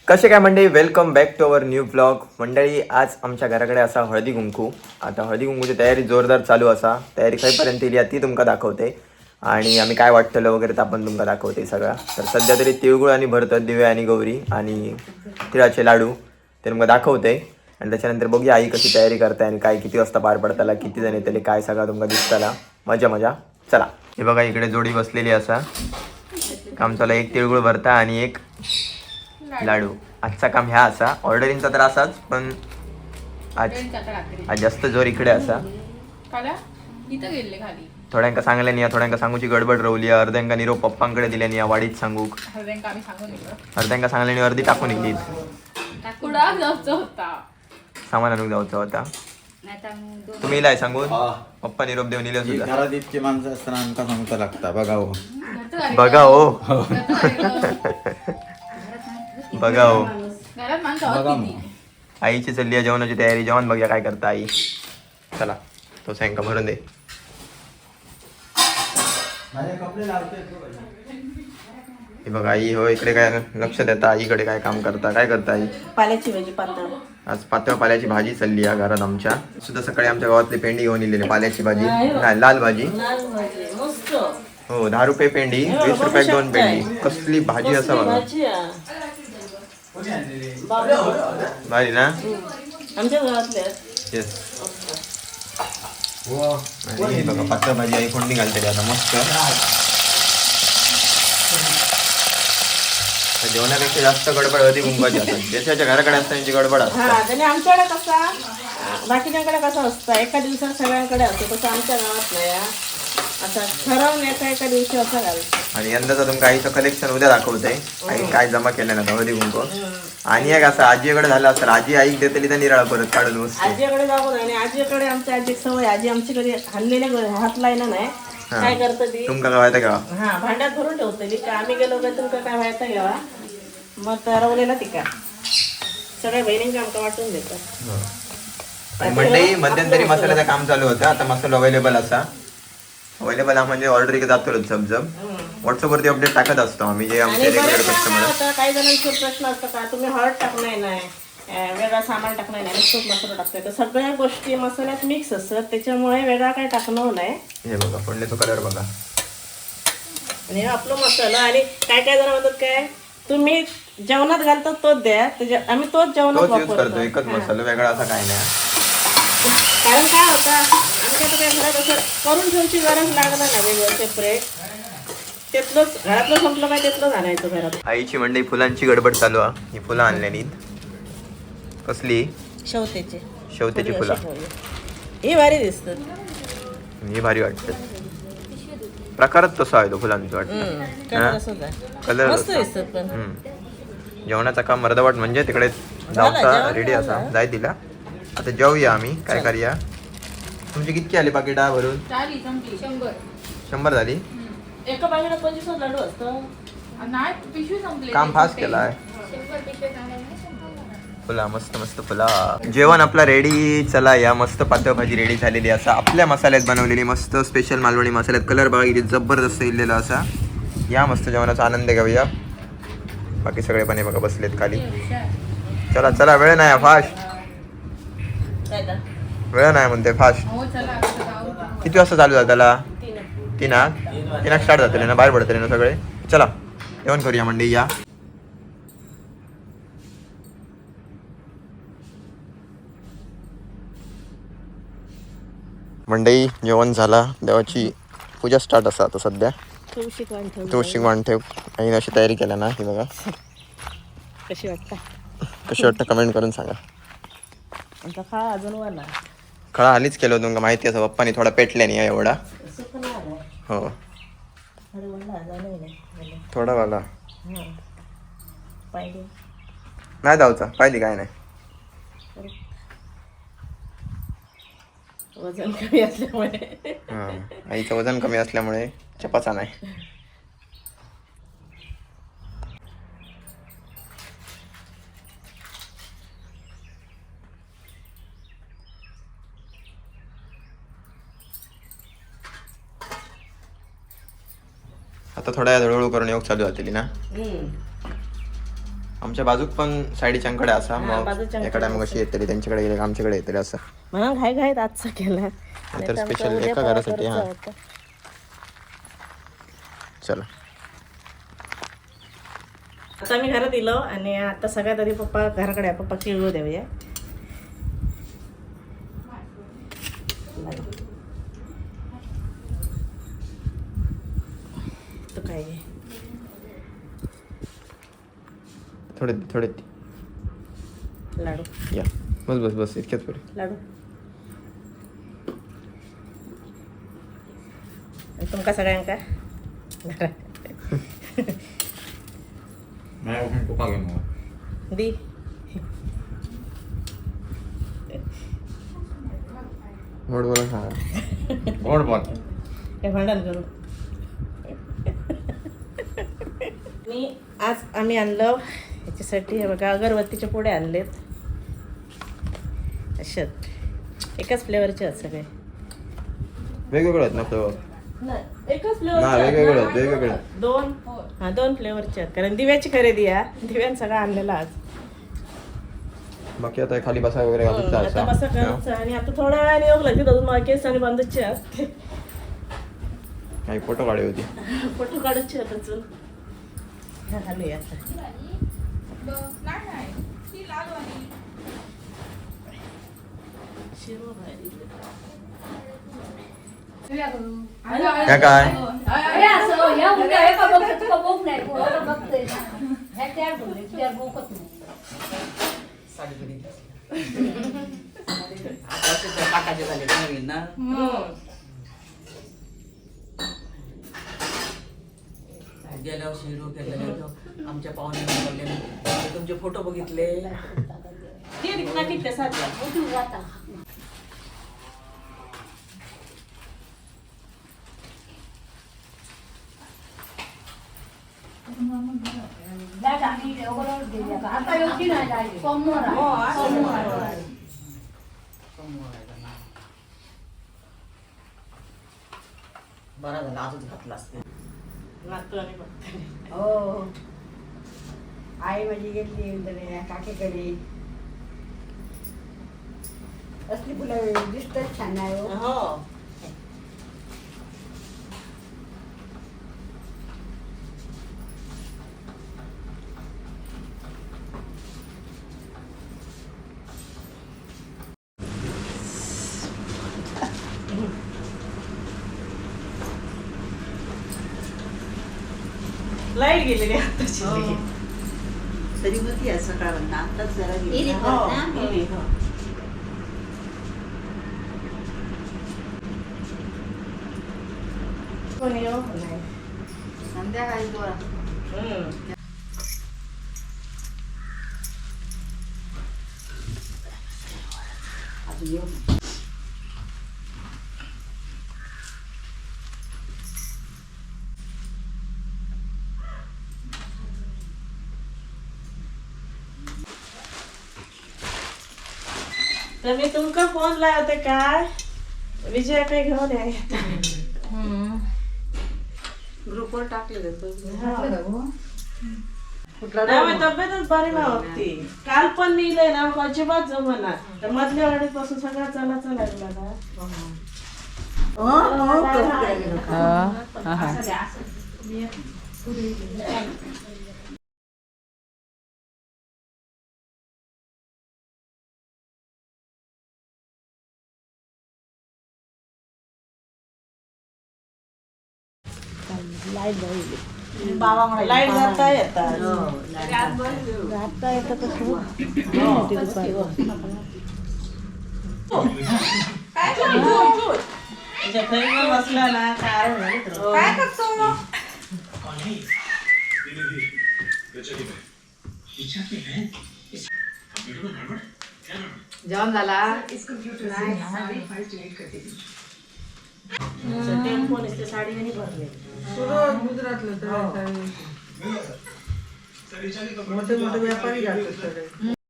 कसे काय मंडळी, welcome back to our new blog. मंडळी आज आमच्या घराकडे असा हळदी कुंकू. आता हळदी कुंकूची तयारी जोरदार चालू असा. तयारी खंयपर्यंत येली ती तुमका दाखवते आणि आम्ही काय वाटतलं वगैरे आपण तुमका दाखवते सगळा. तर सध्या तरी तिळगुळ आणि भरतात दिव्या आणि गौरी आणि तिळाचे लाडू ते तुमका दाखवते. आणि त्याच्यानंतर बघूया आई कशी तयारी करते आणि काय किती वाजता पार पडताला, किती जण येतले, काय सगळं तुमका दिसताला. मजा मजा. चला, हे बघा इकडे जोडी बसलेली असा. काम चालू, एक तिळगुळ भरता आणि एक लाडू. आजचा काम ह्या असा. ऑर्डरिंगचा तर असाच, पण आज जास्त जोर इकडे असा. थोड्यांका सांगले नाही, थोड्यांका सांगूची गडबड रवली, अर्ध्यांका निरोप पप्पांकडे दिले नाही वाडीत सांगूक, अर्ध्यांका सांगले नाही अर्धी टाकून येईल. सामान आणून जाऊचा होता. तुम्ही इलाय सांगून पप्पा निरोप देऊन इले सुद्धा. घरात इतकी माणसं असताना आमका सांगता लागता. बघा हो, बघा हो, बघा हो. आईची चालली आहे जेवणाची तयारी. जेवण बघूया काय करता आई. चला, तो सांगा भरून दे. हे बघा आई हो, इकडे काय लक्ष देता, आईकडे काय काम करता, काय करता आई. पाल्याची भाजी पातळ. आज पातळ पाल्याची भाजी चालली आहे घरात आमच्या. सुद्धा सकाळी आमच्या गावातली पेंडी घेऊन इलेली पाल्याची भाजी, नाही लाल भाजी. मस्त. हो, 10 रुपये पेंडी, 20 रुपये 2 पेंडी. कसली भाजी असं बघा, भारी ना. आमच्या गावातले येस. आणि हे बघा पातळ भाजी आई फोडणी घालते आता मस्त. जेवणापेक्षा जास्त गडबड हळदी कुंकवाची असतात. ज्याच्या घराकडे असतात त्यांची गडबड असते. आणि आमच्याकडे कसा बाकीच्यांकडे कसं असतं एका दिवसात सगळ्यांकडे असतो, तसं आमच्या गावात नाही. असं ठरवून एका दिवशी असं घालतो. आणि यंदाचा तुमका आईचं कलेक्शन उद्या दाखवतंय. आई काय जमा केलं ना हळदी कुंकू. आणि एक असं आजीकडे झालं असतं, आजी आई देतली तर निराळा परत काढून वस्तू. आजीकडे जाऊन आणि आजीकडे आमच्या आजी सवय, आजी आमची कधी हल्लेले हात लायला नाही. काय करतं ती, तुमका काय माहिती का, हा भांड्यात भरून ठेवतली का आम्ही गेलो का तुमका काय व्हायचं घ्यावा, मग ठरवलेला ती का सगळ्या बहिणींना आमका वाटून देतात. आणि मंडई मध्यंतरी मसाल्याचं काम चालू होतं. आता मसाला अवेलेबल असा. अवेलेबल हा म्हणजे ऑर्डर जातो झपझप. व्हॉट्सअपवरती अपडेट टाकत असतो आम्ही, जे आमचे रेग्युलर कस्टमर. आता काही जणांचे प्रश्न असतात का तुम्ही हळद टाकणार नाही, वेगळा सामान टाकणार नाही, नुसतंच मसाला टाकतोय. तर सगळ्या गोष्टी मसाल्यात मिक्स असतात, त्याच्यामुळे वेगळा काही टाकणं नाही. हे बघा फोडणीचा कलर बघा. आणि आपलं मसाला. आणि काय काय जण म्हणतात काय तुम्ही जेवणात घालतात तोच द्या, आम्ही तोच जेवणात तोच यूज करतो, वापरतो. एकच मसाला, वेगळा असा काही नाही. कारण काय होतं आमच्या तर काय घरात असं करून ठेवची गरज लागणार ना वेगळं सेपरेट. त्यातलंच घरातलं संपलं काय त्यातलंच आणायचं घरात. आईची मंडई फुलांची गडबड चालू आहे. ही फुलं आणल्यानी कसली शेवत्याचे शेवत्याची फुलं. ही भारी दिसतात. ही भारी वाटतात. प्रकारच तसा आहे तो फुलांचा वाटतं. कलर मस्त दिसतात पण. जेवणाचा काम मर्दावट म्हणजे तिकडे जाऊचा रेडी असा जाय दिला. आता जाऊया आम्ही. काय करूया, तुमची कितकी आली पाकिट भरून? 100 झाली. एका बाजूला 25 लाडू असतं. काम फास्ट केला आहे. फुला मस्त मस्त फुला. जेवण आपला रेडी. चला या मस्त पातळ भाजी रेडी झालेली असा. आपल्या मसाल्यात बनवलेली मस्त स्पेशल मालवणी मसाल्यात. कलर बघा किती जबरदस्त इलेला असा. या मस्त जेवणाचा आनंद घेऊया. बाकी सगळे पण हे बघा बसलेत खाली. चला चला, वेळ नाही फास्ट. वेळ नाही म्हणते फास्ट. किती वाजता चालू झाला त्याला? 3 स्टार्ट जातले ना, बाहेर पडतले ना सगळे. चला जेवण करूया मंडई. या मंडई, जेवण झाला. देवाची पूजा स्टार्ट असा आता सध्या. तुळशी वाण ठेव. आणि अशी तयारी केल्या ना. ही बघा कशी वाटतं कमेंट करून सांगा. अजून खळा आलीच केलं तुमका माहिती असं. पप्पानी थोडा पेटल्या नाही एवढा. हो थोडा वाला नाही जाऊचा पाहिली काय नाही. वजन कमी असल्यामुळे. आईचं वजन कमी असल्यामुळे चपाचा नाही. आता थोड्या हळूहळू करून योग चालू जातील ना. आमच्या बाजूक पण साईडच्यांकडे असा मग बाजूच्यांकडे एका टाइम कशी येतली त्यांच्याकडे गेले आमच्याकडे येतले असं म्हणून घाई घाईत आजचा केला तर स्पेशल एका घरासाठी हा चला आता मी घरात इलो आणि आता सगळ्यात आधी पप्पा घराकडे आहे. पप्पा तिळगुळ देऊया. तो काय आहे? थोडे थोडे लाडू या बस बस बस इतक्यात पुढे लाडू आणि तुमका सगळ्यांका माझ्याकडून तुका घेऊन मग दी गोड बोला सांगा गोड बोल हे भांडण करू. मी आज आम्ही आणलं ह्याच्यासाठी हे बघा अगरबत्तीचे पुडे आणलेत अशात एकाच फ्लेवरचे आहेत सगळे वेगवेगळे आहेत ना फ्लेवर एकच ना वेगवेगळे आहेत वेगवेगळे आहेत. दोन फ्लेवरचे आहेत कारण दिव्याची खरेदी आहे. दिव्यान सगळं आणलेला आज बाकी आता खाली बसा वगैरे घालून आता बसा करायचं आणि आता थोड्या वेळाने योग लागते अजून मला केस आणि बांधूचे असते काही फोटो काढली होती फोटो काढूचे आहेत अजून खाली आता काय काय अरे असं या मुली आहे का बघ तुका बघ नाही कोणाला बघतोय ना हे तयार बोलले तयार बघत नाही गेल्या वर्षी हिरो केलेले आमच्या पाहुणे तुमचे फोटो बघितले ते नक्की कसा आता योगी नाही जायचे सोमवार आहे. सोमवार बरा झाला आजच घातला असते नातू आणि बघते हो आई माझी घेतली काकीकडे असली फुलं दिसतात छान आहे हो. हो लाईट गेलेली आताची तरी होती आज सकाळ आताच जरा गेली. हो, गेली, हो. कोणी येऊ? नाही. संध्याकाळी तो हम्म. अजून येऊ तर मी तुमका फोन लावते काय विजय काय घेऊन आहे ग्रुपवर टाकलेलं नाही तब्येतच बरी ना होती काल पण नेलंय ना मग अजिबात जमणार तर मधल्या गाडीत पासून सगळा चला लागला लाईट जाईल लाईट जाता येतात जाता येतं कसं बसला ना काय करतो जेवण झाला टेम्पो नुसते साडी आणि भरले गुजरातलं मोठे मोठे व्यापारी जातात